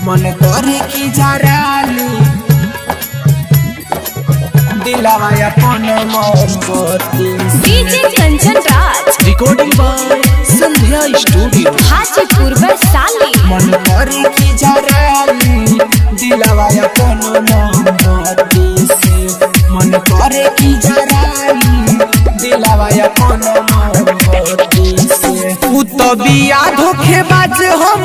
मन करे की जराली दिलावा अपन मोहब्बती DJ Kanchan Raj recording by Sandhya studio Hajipur Vaishali. मन करे की जराली दिलावा अपन मोहब्बती से मन करे की जराली दिलावा अपन मोहब्बती से उ तो बिया धोखेबाज हम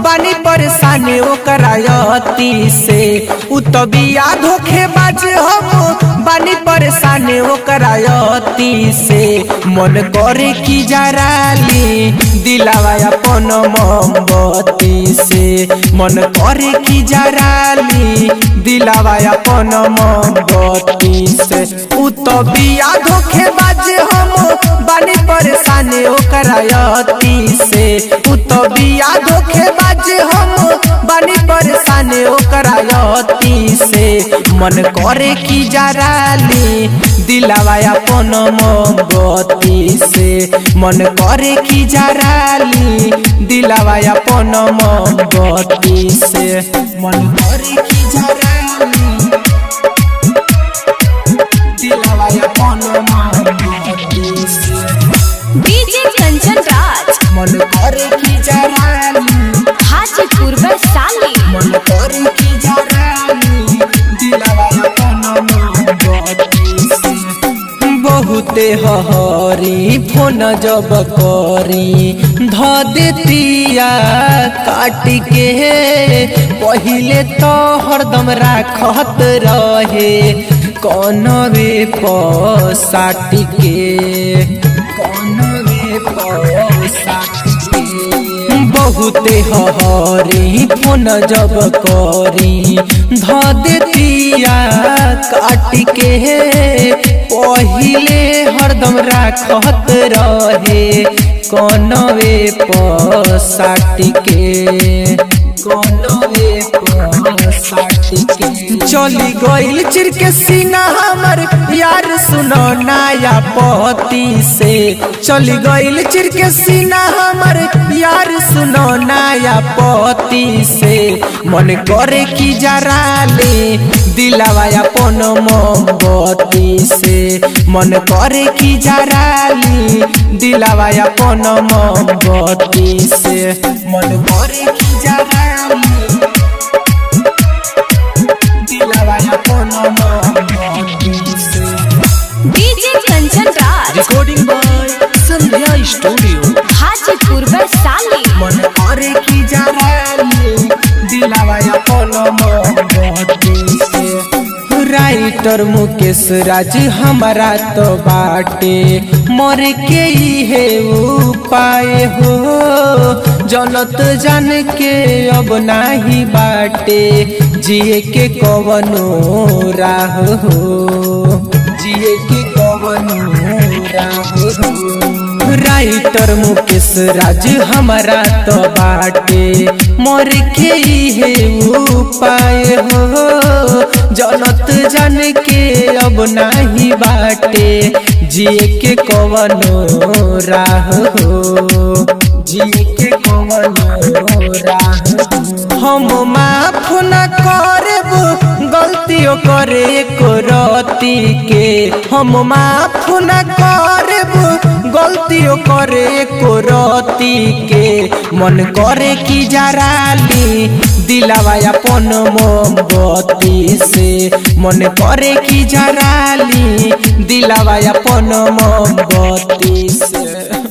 बानी परेशान ओकरा यती से उ तो बिया धोखेबाज हम बानी परेशान ओकरा यती से मन करे की जराली दिलावा अपन मोहब्बती से मन करे की जराली दिलावा अपन मोहब्बती से उ तो बिया धोखेबाज हम बानी परेशान ओकरा यती से उ तो बिया धोखेबाज हम बानी परेशान ओकरा यती से मन करे की जराली दिलावा अपन मोहब्बती से मन करे की जराली दिलावा अपन मोहब्बती से मन करे की जराली दिलावा अपन मोहब्बती से डीजे कंचन राज मन करे की जराली हाजीपुर वैशाली। मन करे की जराली दिलावा अपन मोहब्बती से बहुते हरी फोन जब करी ध देतिया काट के पहिले तो हरदम राखत रहे कौनवे साट के कौनवे साट के बहुते हरी फोन जब करी ध देतिया काट के पहिले हरदम राखत रहे कौनवे साट के कौनवे साट के चली गइल चिर के सीना हमर यार सुनो नया पति से चली गइल चिर के सीना हमर यार सुनो नया पति से मन करे की जराली दिलावा अपन मोहब्बती से मन करे की जराली दिलावा अपन मोहब्बती से मन करे की जराली दिलावा अपन मोहब्बती से DJ Kanchan Raj recording by Sandhya studio Hajipur Vaishali. मन करे की जराली दिलावा अपन मोहब्बती से राइटर मुकेश राज हमारा तो बाटे मर के ही है उपाय हो जनत जान के अब नाही बाटे जिए के कवनो राह हो जिए के कवनो राह हो राइटर मुकेश राज हमारा तो बाटे मर के ही है उपाय हो जनत जान के अब नाही बाटे जिए के कवनो राह हो जिए के कवनो राह हम माफ न करब गलतियों करे को रती के हम माफ न करब गलतियों करे को रती के मन करे की जराली दिलावा अपन मोहब्बती से मन करे की जराली दिलावा अपन मोहब्बती से।